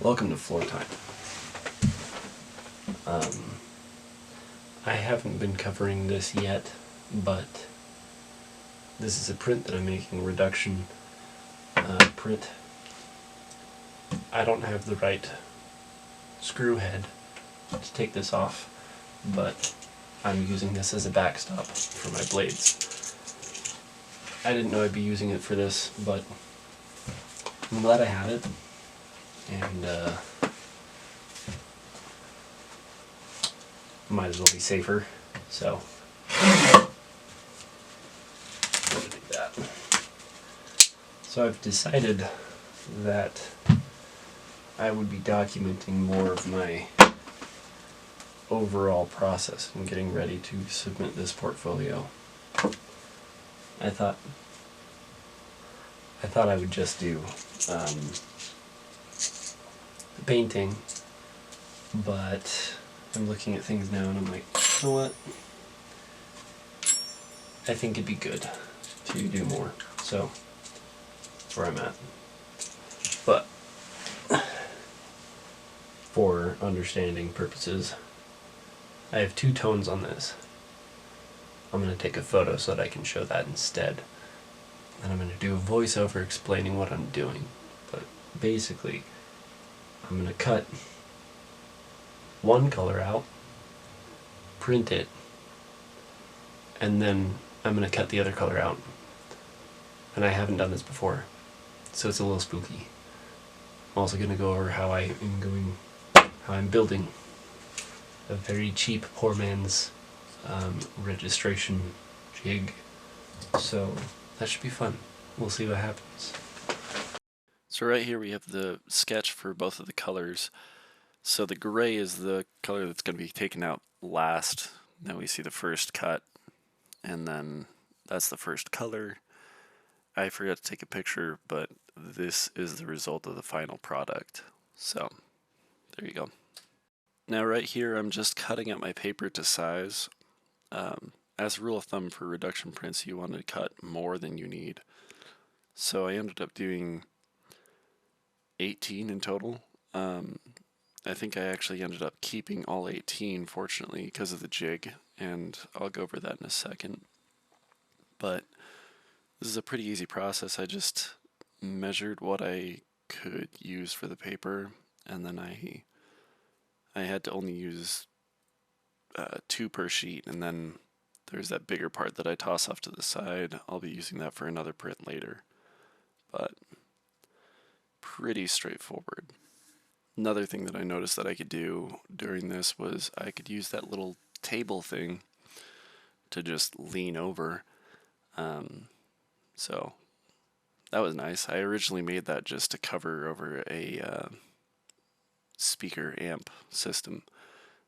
Welcome to Floor Time. I haven't been covering this yet, but this is a print that I'm making, reduction print. I don't have the right screw head to take this off, but I'm using this as a backstop for my blades. I didn't know I'd be using it for this, but I'm glad I have it. And might as well be safer, so I'm gonna do that. So I've decided that I would be documenting more of my overall process in getting ready to submit this portfolio. I thought I would just do the painting, but I'm looking at things now and I'm like, you know what? I think it'd be good to do more. So that's where I'm at. But for understanding purposes, I have 2 tones on this. I'm going to take a photo so that I can show that instead. And I'm going to do a voiceover explaining what I'm doing. But basically, I'm going to cut one color out, print it, and then I'm going to cut the other color out. And I haven't done this before, so it's a little spooky. I'm also going to go over how I'm building a very cheap poor man's registration jig. So that should be fun. We'll see what happens. So right here we have the sketch for both of the colors. So the gray is the color that's going to be taken out last. Then we see the first cut, and then that's the first color. I forgot to take a picture, but this is the result of the final product. So there you go. Now right here I'm just cutting up my paper to size. As a rule of thumb for reduction prints, you want to cut more than you need. So I ended up doing 18 in total. I think I actually ended up keeping all 18, fortunately, because of the jig, and I'll go over that in a second. But this is a pretty easy process. I just measured what I could use for the paper, and then I had to only use 2 per sheet, and then there's that bigger part that I toss off to the side. I'll be using that for another print later. But pretty straightforward. Another thing that I noticed that I could do during this was I could use that little table thing to just lean over. So that was nice. I originally made that just to cover over a speaker amp system.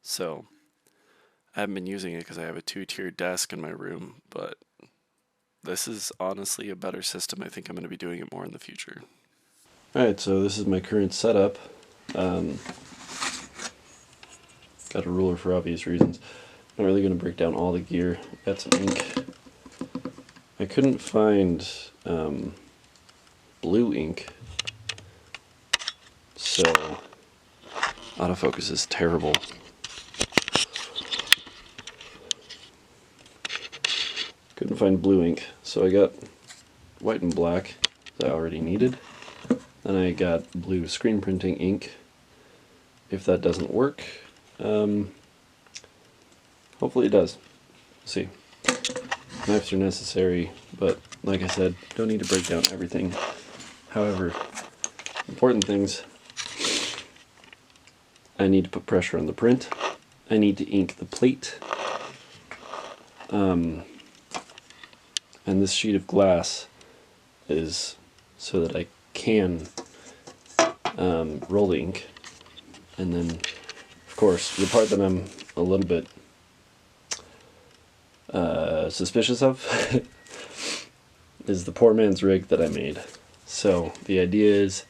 So I haven't been using it because I have a 2-tiered desk in my room, but this is honestly a better system. I think I'm going to be doing it more in the future. Alright, so this is my current setup. Got a ruler for obvious reasons. Not really going to break down all the gear. Got some ink. I couldn't find blue ink, so autofocus is terrible. Couldn't find blue ink, so I got white and black that I already needed. Then I got blue screen printing ink. If that doesn't work, hopefully it does. We'll see. Knives are necessary, but like I said, don't need to break down everything. However, important things: I need to put pressure on the print. I need to ink the plate. And this sheet of glass is so that I can roll the ink. And then, of course, the part that I'm a little bit suspicious of is the poor man's rig that I made. So the idea is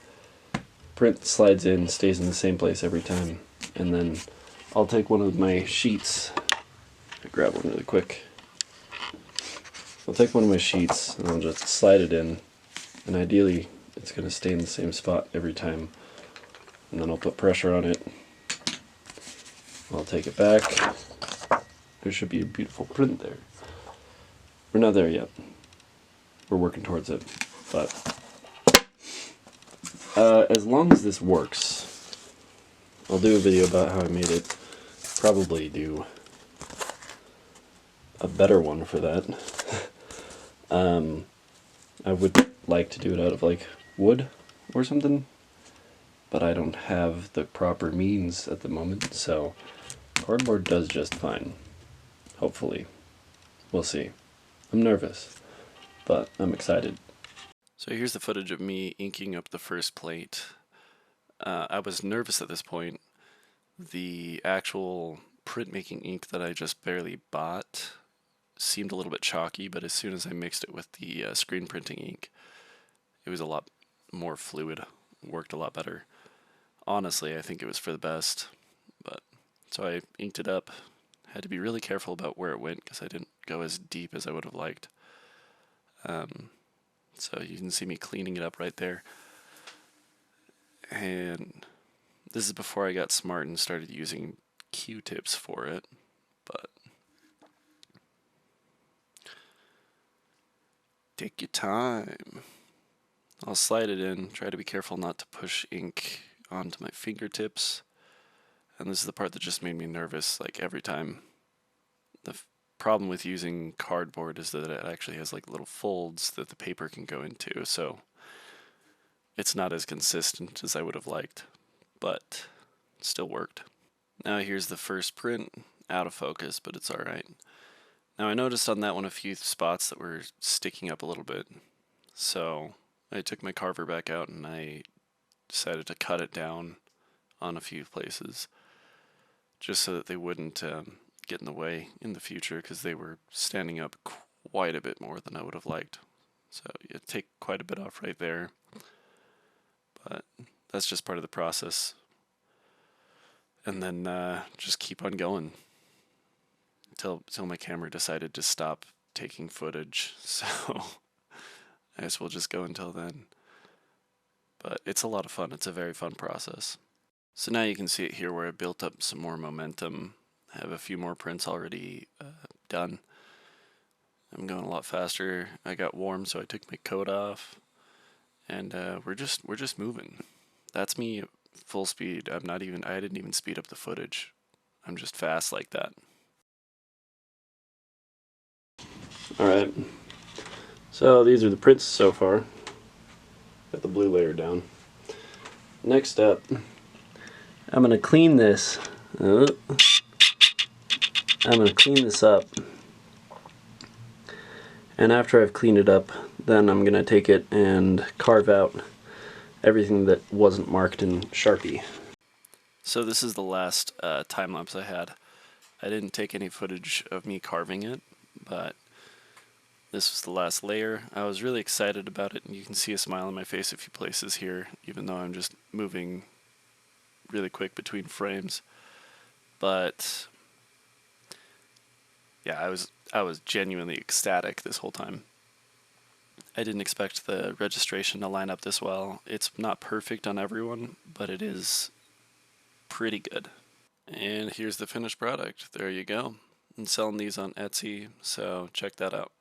print slides in, stays in the same place every time, and then I'll take one of my sheets. I'll grab one really quick. I'll take one of my sheets and I'll just slide it in, and ideally it's going to stay in the same spot every time. and then I'll put pressure on it. I'll take it back. There should be a beautiful print there. We're not there yet. We're working towards it. But as long as this works, I'll do a video about how I made it. Probably do a better one for that. I would like to do it out of like wood or something, but I don't have the proper means at the moment, so cardboard does just fine. Hopefully. We'll see. I'm nervous, but I'm excited. So here's the footage of me inking up the first plate. I was nervous at this point. The actual printmaking ink that I just barely bought seemed a little bit chalky, but as soon as I mixed it with the screen printing ink, it was a lot more fluid, worked a lot better. Honestly, I think it was for the best. But so I inked it up. Had to be really careful about where it went because I didn't go as deep as I would have liked. So you can see me cleaning it up right there. And this is before I got smart and started using Q-tips for it. But take your time. I'll slide it in, try to be careful not to push ink onto my fingertips. And this is the part that just made me nervous, like every time. The problem with using cardboard is that it actually has like little folds that the paper can go into, so it's not as consistent as I would have liked, but it still worked. Now here's the first print, out of focus, but it's alright. Now I noticed on that one a few spots that were sticking up a little bit, so I took my carver back out and I decided to cut it down on a few places, just so that they wouldn't get in the way in the future, because they were standing up quite a bit more than I would have liked. So you take quite a bit off right there, but that's just part of the process. And then just keep on going until my camera decided to stop taking footage. So I guess we'll just go until then. But it's a lot of fun. It's a very fun process. So now you can see it here where I built up some more momentum. I have a few more prints already done. I'm going a lot faster. I got warm, so I took my coat off, and we're just moving. That's me full speed. I didn't even speed up the footage. I'm just fast like that. Alright, so these are the prints so far. Got the blue layer down. Next up, I'm going to clean this. I'm going to clean this up. And after I've cleaned it up, then I'm going to take it and carve out everything that wasn't marked in Sharpie. So this is the last time lapse I had. I didn't take any footage of me carving it, but this was the last layer. I was really excited about it, and you can see a smile on my face a few places here, even though I'm just moving really quick between frames. But yeah, I was genuinely ecstatic this whole time. I didn't expect the registration to line up this well. It's not perfect on everyone, but it is pretty good. And here's the finished product. There you go. I'm selling these on Etsy, so check that out.